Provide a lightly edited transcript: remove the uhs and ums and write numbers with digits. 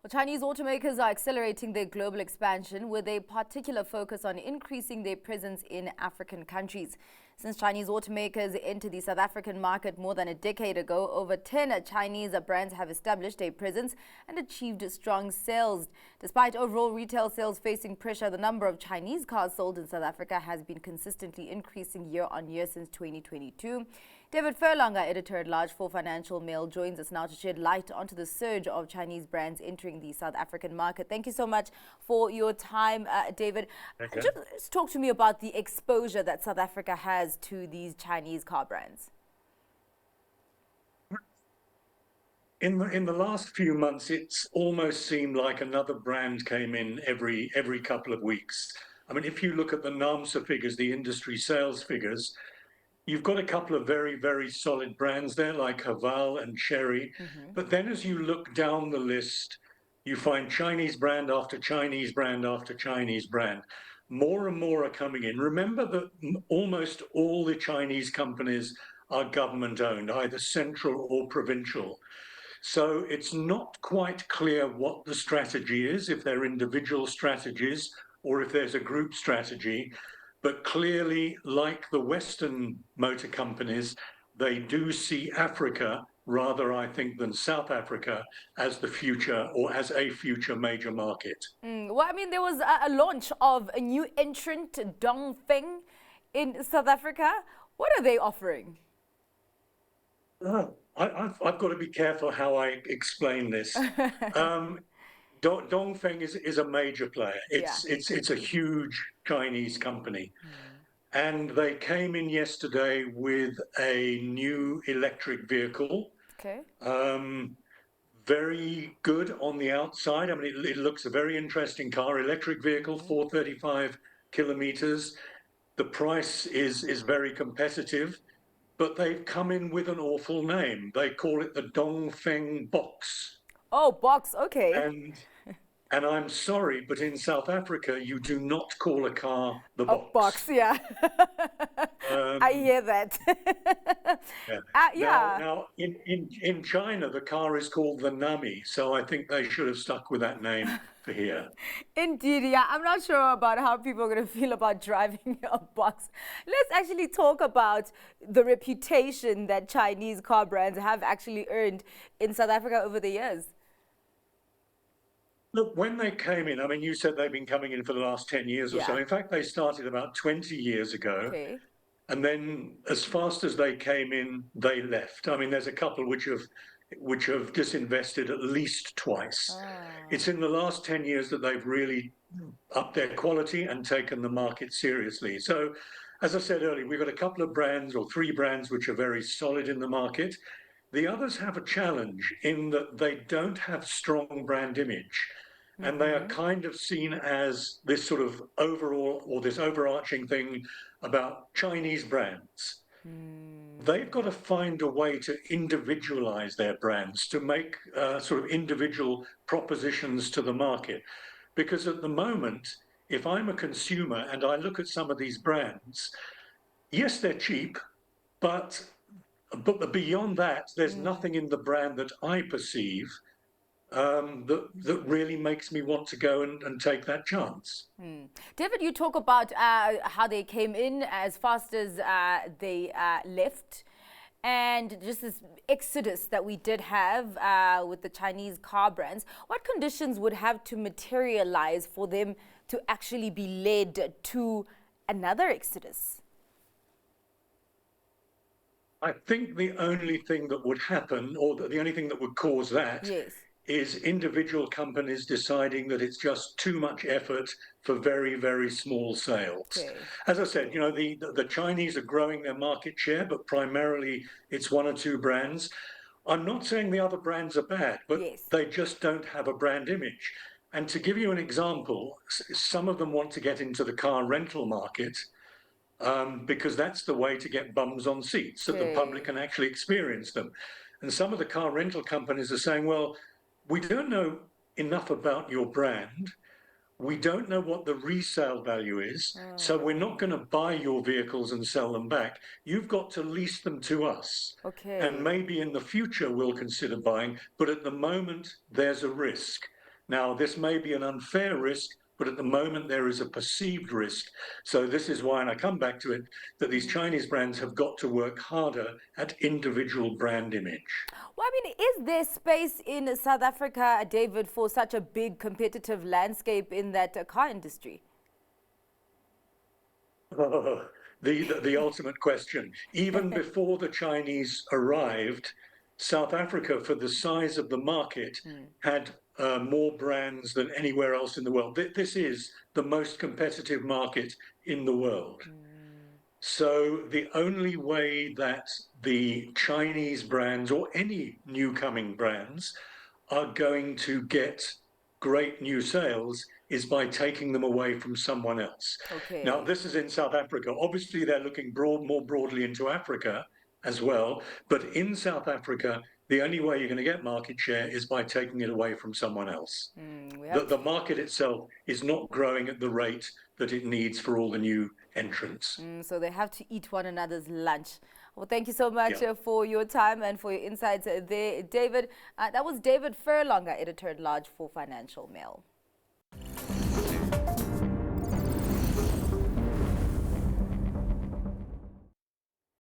Well, Chinese automakers are accelerating their global expansion with a particular focus on increasing their presence in African countries. Since Chinese automakers entered the South African market more than a decade ago, over 10 Chinese brands have established a presence and achieved strong sales. Despite overall retail sales facing pressure, the number of Chinese cars sold in South Africa has been consistently increasing year on year since 2022. David Furlonger, editor-at-large for Financial Mail, joins us now to shed light onto the surge of Chinese brands entering the South African market. Thank you so much for your time, David. Okay. Just talk to me about the exposure that South Africa has to these Chinese car brands. In the last few months, it's almost seemed like another brand came in every couple of weeks. I mean, if you look at the NAMSA figures, the industry sales figures, you've got a couple of very, very solid brands there, like Haval and Chery. But then as you look down the list, you find Chinese brand after Chinese brand after Chinese brand. More and more are coming in. Remember that almost all the Chinese companies are government owned, either central or provincial. So it's not quite clear what the strategy is, if they're individual strategies or if there's a group strategy. But clearly, like the Western motor companies, they do see Africa rather, I think, than South Africa as the future or as a future major market. Well, I mean, there was a launch of a new entrant, Dongfeng, in South Africa. What are they offering? Oh, I've got to be careful how I explain this. Dongfeng is a major player. Yeah. It's a huge Chinese company. And they came in yesterday with a new electric vehicle. Okay. Very good on the outside. I mean, it looks a very interesting car. Electric vehicle, 435 kilometers. The price is very competitive, but they've come in with an awful name. They call it the Dongfeng Box. Oh, box. Okay. And I'm sorry, but in South Africa, you do not call a car the A box. box, yeah. I hear that. Yeah. Yeah. Now in China, the car is called the Nami, so I think they should have stuck with that name for here. Indeed, yeah. I'm not sure about how people are going to feel about driving a box. Let's actually talk about the reputation that Chinese car brands have actually earned in South Africa over the years. Look, when they came in, I mean, you said they've been coming in for the last 10 years or so. Yeah. In fact, they started about 20 years ago. Okay. And then as fast as they came in, they left. I mean, there's a couple which have disinvested at least twice. It's in the last 10 years that they've really upped their quality and taken the market seriously. So, as I said earlier, we've got a couple of brands or three brands which are very solid in the market. The others have a challenge in that they don't have strong brand image. And they are kind of seen as this sort of overall or this overarching thing about Chinese brands. They've got to find a way to individualize their brands, to make sort of individual propositions to the market. Because at the moment, if I'm a consumer and I look at some of these brands, yes, they're cheap, but beyond that, there's nothing in the brand that I perceive that really makes me want to go and take that chance. David, you talk about how they came in as fast as they left, and just this exodus that we did have with the Chinese car brands. What conditions would have to materialize for them to actually be led to another exodus? I think the only thing that would happen, or the only thing that would cause that, Yes. is individual companies deciding that it's just too much effort for very, very small sales. Okay. As I said, you know, the Chinese are growing their market share, but primarily it's one or two brands. I'm not saying the other brands are bad, but Yes. they just don't have a brand image. And to give you an example, some of them want to get into the car rental market because that's the way to get bums on seats, so the public can actually experience them. And some of the car rental companies are saying, well, we don't know enough about your brand. We don't know what the resale value is. So we're not going to buy your vehicles and sell them back. You've got to lease them to us. Okay. And maybe in the future we'll consider buying. But at the moment, there's a risk. Now, this may be an unfair risk, but at the moment there is a perceived risk. So this is why, and I come back to it, that these Chinese brands have got to work harder at individual brand image. Well, I mean, is there space in South Africa, David, for such a big competitive landscape in that car industry? Oh, the ultimate question. Even before the Chinese arrived, South Africa, for the size of the market, had more brands than anywhere else in the world. This is the most competitive market in the world. So the only way that the Chinese brands or any new coming brands are going to get great new sales is by taking them away from someone else. Okay. Now, this is in South Africa. Obviously, they're looking more broadly into Africa as well. But in South Africa, the only way you're going to get market share is by taking it away from someone else. The market itself is not growing at the rate that it needs for all the new entrants. So they have to eat one another's lunch. Well, thank you so much for your time and for your insights there, David. That was David Furlonger, editor at large for Financial Mail.